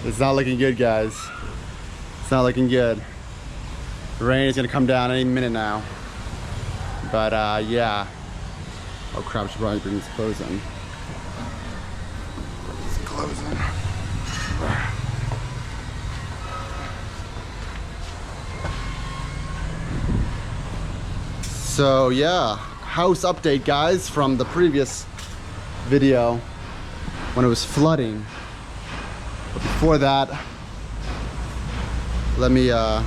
It's not looking good, guys. It's not looking good. Rain is gonna come down any minute now. But yeah. Oh crap, I should probably bring these clothes in. These clothes in. So yeah, house update, guys, from the previous video when it was flooding. But before that, let me go.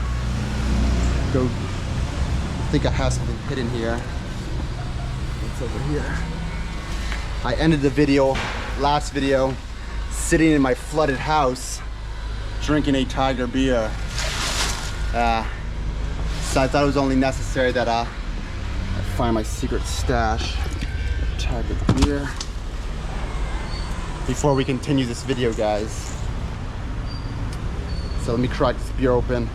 I think I have something hidden here. What's over here? I ended the video, last video, sitting in my flooded house, drinking a Tiger beer. So I thought it was only necessary that I find my secret stash, Tiger beer, before we continue this video, guys. So let me crack this beer open.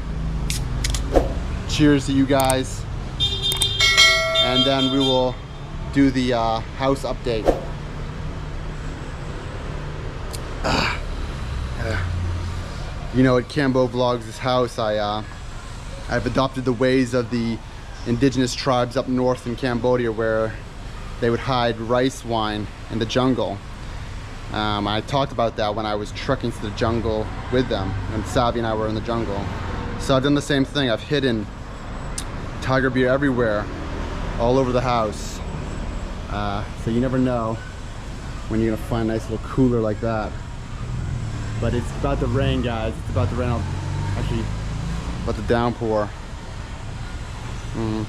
Cheers to you guys. And then we will do the house update. You know, at Cambo Vlogs, this house, I've adopted the ways of the indigenous tribes up north in Cambodia, where they would hide rice wine in the jungle. I talked about that when I was trekking through the jungle with them, and Savi and I were in the jungle. So I've done the same thing. I've hidden Tiger beer everywhere, all over the house. So you never know when you're gonna find a nice little cooler like that. But it's about to rain, guys. It's about to rain. Actually, about the downpour. And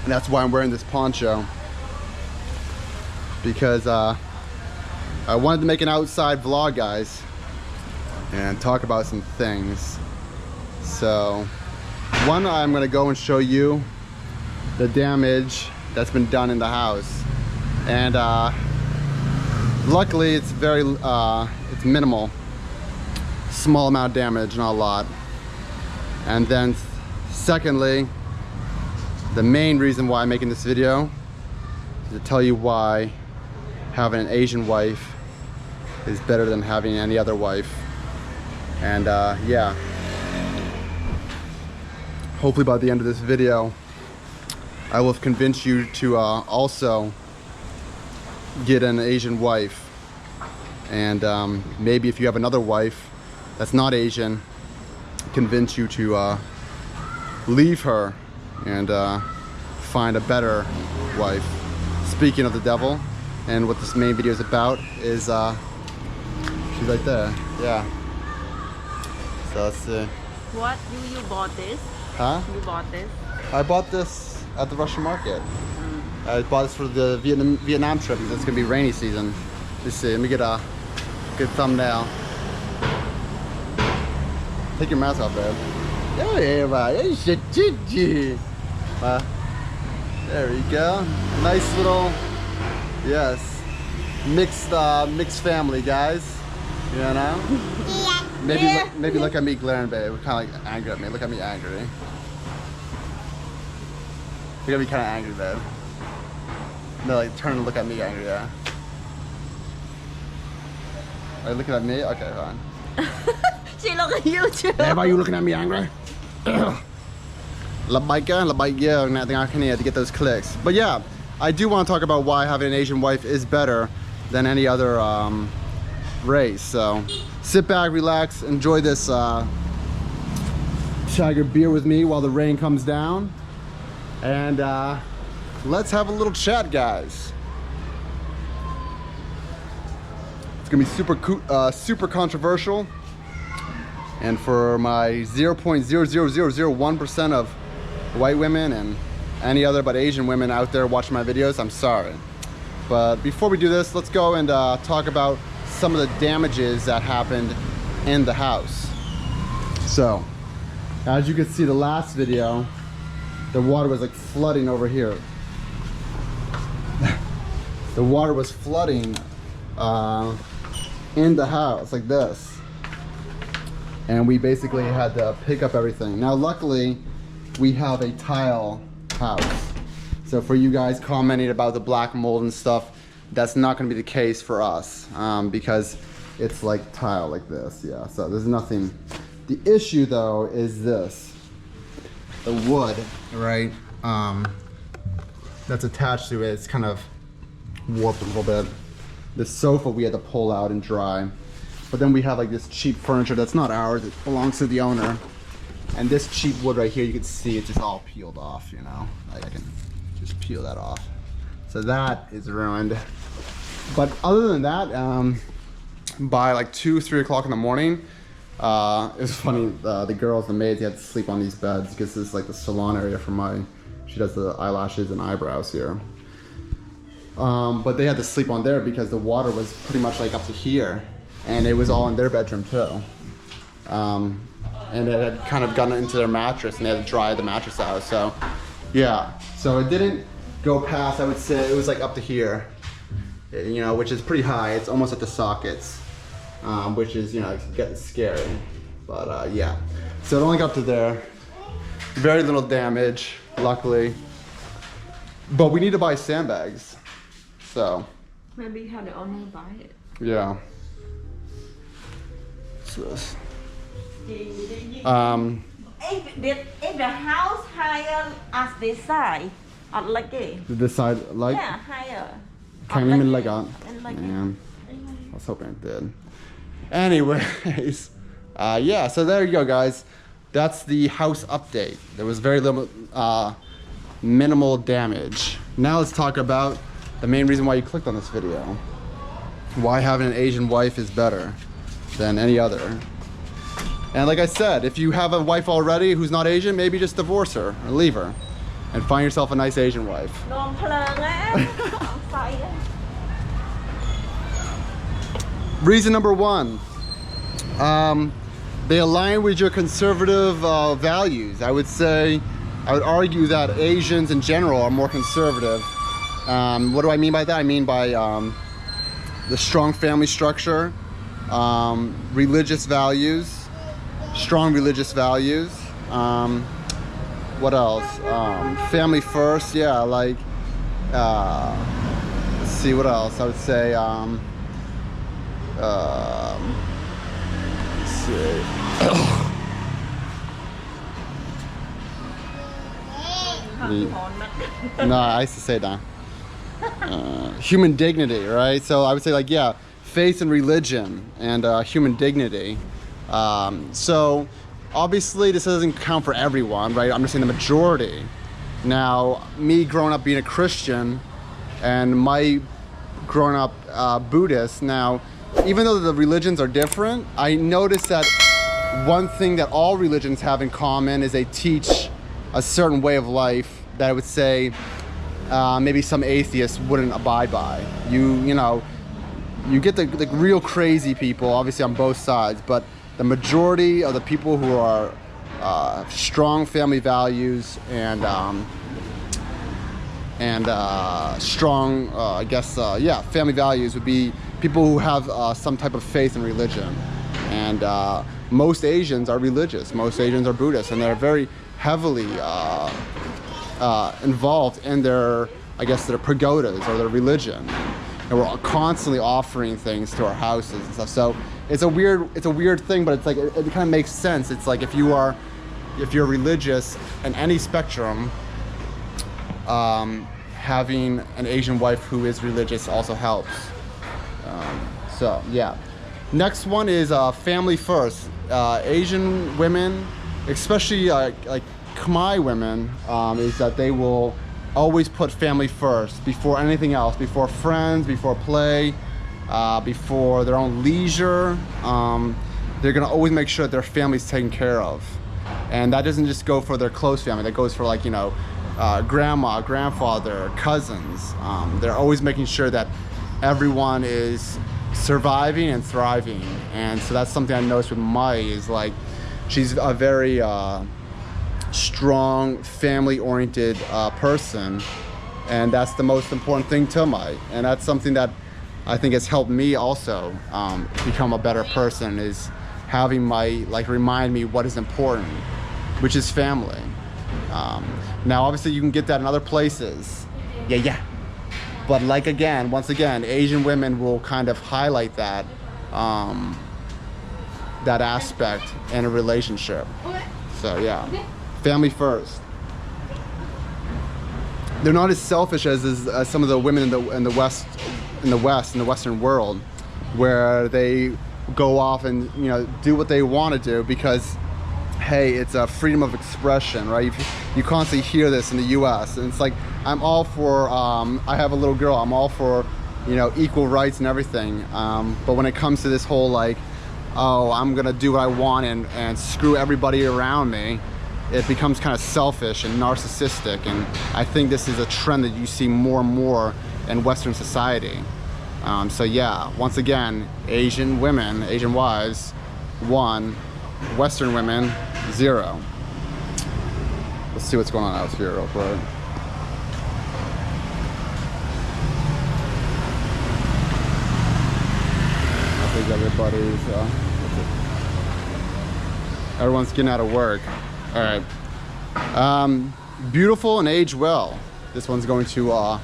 that's why I'm wearing this poncho, because I wanted to make an outside vlog, guys, and talk about some things. So one, I'm gonna go and show you the damage that's been done in the house, and luckily it's very it's minimal, small amount of damage, not a lot. And then secondly, the main reason why I'm making this video is to tell you why having an Asian wife is better than having any other wife. And yeah, hopefully by the end of this video I will convince you to also get an Asian wife. And maybe if you have another wife that's not Asian, convince you to leave her and find a better wife. Speaking of the devil, and what this main video is about is she's right there. Yeah. So let's see. What? You bought this? Huh? You bought this? I bought this at the Russian market. I bought this for the Vietnam trip because it's gonna be rainy season. Let's see. Let me get a good thumbnail. Take your mask off, babe. There we go. Nice little, yes, mixed family, guys. You know. Maybe look at me glaring, babe. Kind of like angry at me. Look at me angry. Look at me kind of angry, babe. No, like turn and look at me angry, yeah. Are you looking at me? Okay, fine. She look at you too. Babe, are you looking at me angry? La bike, yeah, to get those clicks. But yeah, I do want to talk about why having an Asian wife is better than any other race. So sit back, relax, enjoy this Tiger beer with me while the rain comes down, and let's have a little chat, guys. It's gonna be super controversial, and for my 0.00001% of white women and any other but Asian women out there watching my videos, I'm sorry. But before we do this, let's go and talk about some of the damages that happened in the house. So, as you can see, the last video, the water was like flooding over here. The water was flooding in the house like this, and we basically had to pick up everything. Now luckily we have a tile house, so for you guys commenting about the black mold and stuff, that's not going to be the case for us, because it's like tile like this. Yeah, so there's nothing. The issue though is this, the wood, right? That's attached to it. It's kind of warped a little bit. The sofa we had to pull out and dry. But then we have like this cheap furniture that's not ours, it belongs to the owner. And this cheap wood right here, you can see it's just all peeled off, you know? Like I can just peel that off. So that is ruined. But other than that, by like 2, 3 o'clock in the morning, it was funny, the girls, the maids, they had to sleep on these beds because this is like the salon area for she does the eyelashes and eyebrows here. But they had to sleep on there because the water was pretty much like up to here. And it was all in their bedroom too. And it had kind of gotten into their mattress and they had to dry the mattress out. So yeah, so it didn't go past, I would say, it was like up to here, you know, which is pretty high. It's almost at the sockets, which is, you know, it's getting scary. But yeah, so it only got to there. Very little damage, luckily. But we need to buy sandbags, so. Maybe have the owner buy it. Yeah. What's this? If the house higher as this side, or like it. This side, like? Yeah, higher. Came in like that. Like Man, I was hoping it did. Anyways, yeah, so there you go, guys. That's the house update. There was very little, minimal damage. Now let's talk about the main reason why you clicked on this video. Why having an Asian wife is better than any other. And like I said, if you have a wife already who's not Asian, maybe just divorce her or leave her and find yourself a nice Asian wife. Reason number 1, they align with your conservative values. I would argue that Asians in general are more conservative. What do I mean by that? I mean by the strong family structure, religious values, strong religious values. What else? Family first, yeah, like, let's see, what else? I would say, let's see. No, I used to say that. Human dignity, right? So I would say, like, yeah, faith and religion and human dignity. So obviously this doesn't count for everyone, right? I'm just saying the majority. Now, me growing up being a Christian and my growing up Buddhist, now, even though the religions are different, I noticed that one thing that all religions have in common is they teach a certain way of life that I would say maybe some atheists wouldn't abide by. You know, you get the real crazy people, obviously on both sides, but the majority of the people who are strong family values and strong, I guess, yeah, family values would be people who have some type of faith in religion. And most Asians are religious, most Asians are Buddhists, and they're very heavily involved in their, I guess, their pagodas or their religion. And we're constantly offering things to our houses and stuff. So it's a weird thing, but it's like, it kind of makes sense. It's like if you're religious in any spectrum, having an Asian wife who is religious also helps. So yeah. Next one is family first. Asian women, especially like Khmer women, is that they will always put family first before anything else, before friends, before play, before their own leisure. They're gonna always make sure that their family's taken care of. And that doesn't just go for their close family, that goes for, like, you know, grandma, grandfather, cousins. They're always making sure that everyone is surviving and thriving. And so that's something I noticed with Mai, is like, she's a very strong, family-oriented person, and that's the most important thing to Mai. And that's something that I think has helped me also become a better person, is having Mai like remind me what is important, which is family. Now obviously you can get that in other places, yeah, but like, once again, Asian women will kind of highlight that that aspect in a relationship. So yeah, family first. They're not as selfish as some of the women in the Western world, where they go off and do what they want to do because, hey, it's a freedom of expression, right? You constantly hear this in the U.S. and it's like, I'm all for. I have a little girl. I'm all for equal rights and everything. But when it comes to this whole like, oh, I'm gonna do what I want and screw everybody around me, it becomes kind of selfish and narcissistic, and I think this is a trend that you see more and more in Western society. So yeah, once again, Asian women, Asian wives, 1, Western women, 0. Let's see what's going on out here real quick. I think everyone's getting out of work. All right. Beautiful and age well. This one's going to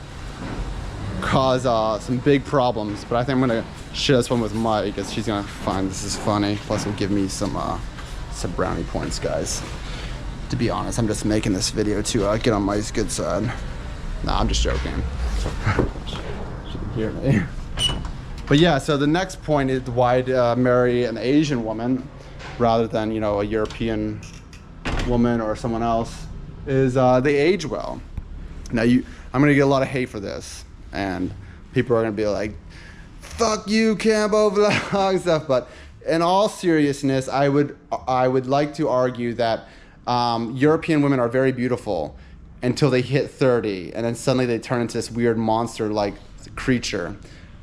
cause some big problems, but I think I'm gonna share this one with Mike, because she's gonna find this is funny. Plus, it'll give me some brownie points, guys. To be honest, I'm just making this video to get on Mike's good side. Nah, I'm just joking. She can hear me. But yeah, so the next point is why marry an Asian woman rather than a European woman or someone else, is they age well. Now I'm gonna get a lot of hate for this, and people are gonna be like, fuck you, Cambo vlog stuff, but in all seriousness, I would like to argue that European women are very beautiful until they hit 30, and then suddenly they turn into this weird monster like creature,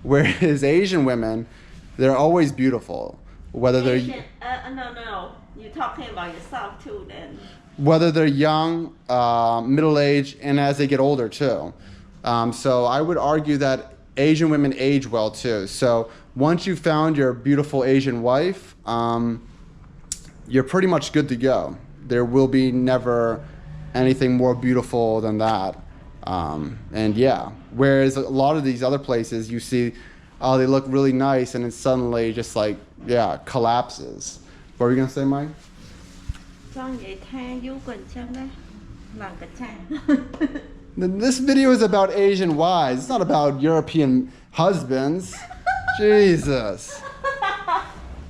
whereas Asian women, they're always beautiful, whether they're no, you're talking about yourself too then. Whether they're young, middle-aged, and as they get older too. So I would argue that Asian women age well too. So once you've found your beautiful Asian wife, you're pretty much good to go. There will be never anything more beautiful than that. And yeah, whereas a lot of these other places you see, oh, they look really nice, and then suddenly just like, yeah, collapses. What were you gonna say, Mike? This video is about Asian wives. It's not about European husbands. Jesus.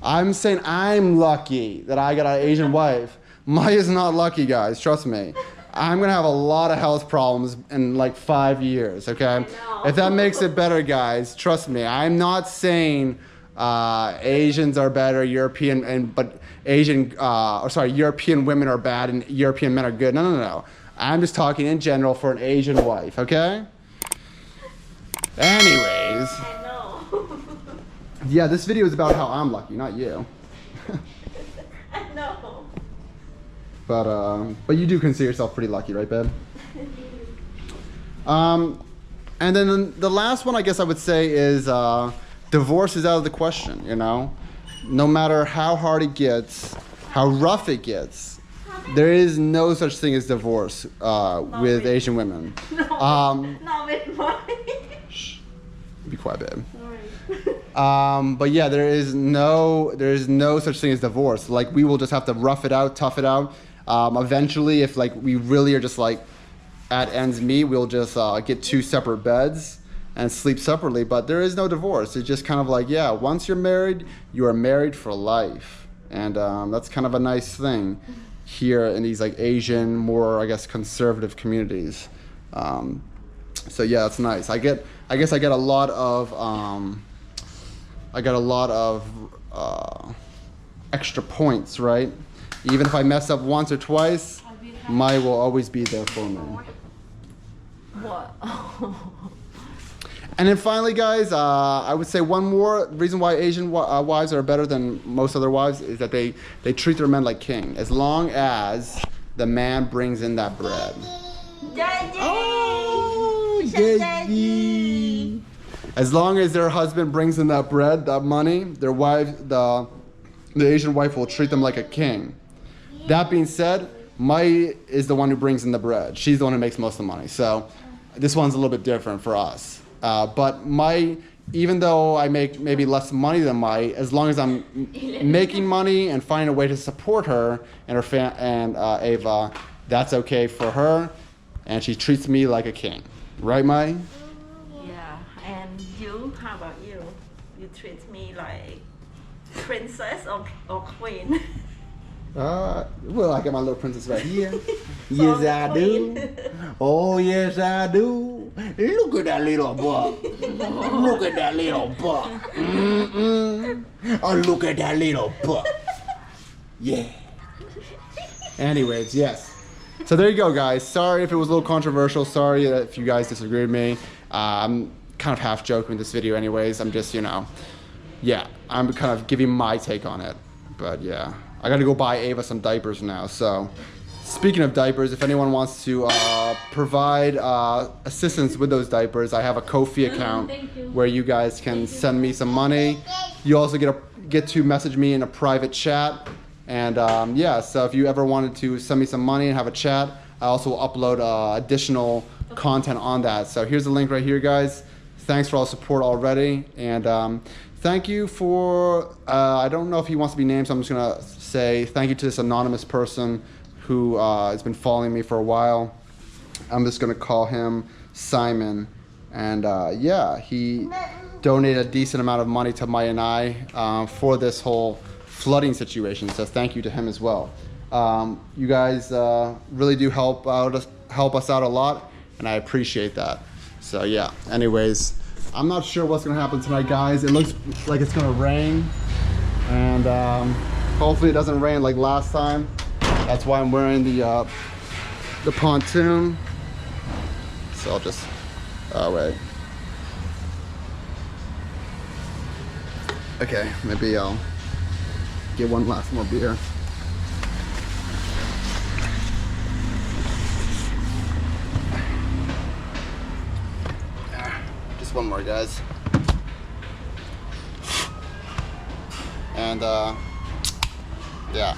I'm saying I'm lucky that I got an Asian wife. Maya's not lucky, guys. Trust me. I'm gonna have a lot of health problems in like 5 years, okay? If that makes it better, guys, trust me. I'm not saying Asians are better, European women are bad and European men are good. No. I'm just talking in general for an Asian wife, okay? Anyways. I know. Yeah, this video is about how I'm lucky, not you. I know. But you do consider yourself pretty lucky, right, babe? And then the last one I guess I would say is divorce is out of the question, No matter how hard it gets, how rough it gets, there is no such thing as divorce with Asian women. Not with mine. Shh, be quiet, babe. Sorry. But yeah, there is no such thing as divorce. Like, we will just have to rough it out, tough it out. Eventually, if like we really are just like at ends meet, we'll just get 2 separate beds and sleep separately. But there is no divorce. It's just kind of like, yeah, once you're married, you are married for life, and that's kind of a nice thing here in these like Asian, more I guess conservative communities. So yeah, it's nice. I guess I get a lot of extra points, right? Even if I mess up once or twice, Mai will always be there for me. What? And then finally, guys, I would say one more reason why Asian wives are better than most other wives is that they treat their men like king, as long as the man brings in that bread. Daddy! Oh, Daddy! As long as their husband brings in that bread, that money, their wife, the Asian wife will treat them like a king. That being said, Mai is the one who brings in the bread. She's the one who makes most of the money. So this one's a little bit different for us. But Mai even though I make maybe less money than Mai, as long as I'm making money and finding a way to support her and her Ava, that's okay for her, and she treats me like a king, right, Mai? Yeah, and you, how about you? You treat me like princess or queen? Well, I got my little princess right here. Yes, I do. Oh, yes, I do. Look at that little buck. Look at that little buck. Oh, look at that little buck. Yeah. Anyways, yes. So there you go, guys. Sorry if it was a little controversial. Sorry if you guys disagreed with me. I'm kind of half joking with this video anyways. I'm just, you know, yeah, I'm kind of giving my take on it. But yeah, I gotta go buy Ava some diapers now. So speaking of diapers, if anyone wants to provide assistance with those diapers, I have a Ko-fi account where you guys can send me some money. You also get to message me in a private chat. And yeah, so if you ever wanted to send me some money and have a chat, I also will upload additional content on that. So here's the link right here, guys. Thanks for all the support already. And thank you for, I don't know if he wants to be named, so I'm just gonna say thank you to this anonymous person who has been following me for a while. I'm just gonna call him Simon. And yeah, he donated a decent amount of money to Maya and I for this whole flooding situation. So thank you to him as well. You guys really do help us out a lot, and I appreciate that. So yeah, anyways, I'm not sure what's gonna happen tonight, guys. It looks like it's gonna rain, and hopefully it doesn't rain like last time. That's why I'm wearing the pontoon. So I'll just, oh wait. Okay, maybe I'll get one last more beer. Just one more, guys. And yeah.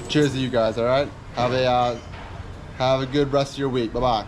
Cheers to you guys, all right? Have a good rest of your week. Bye-bye.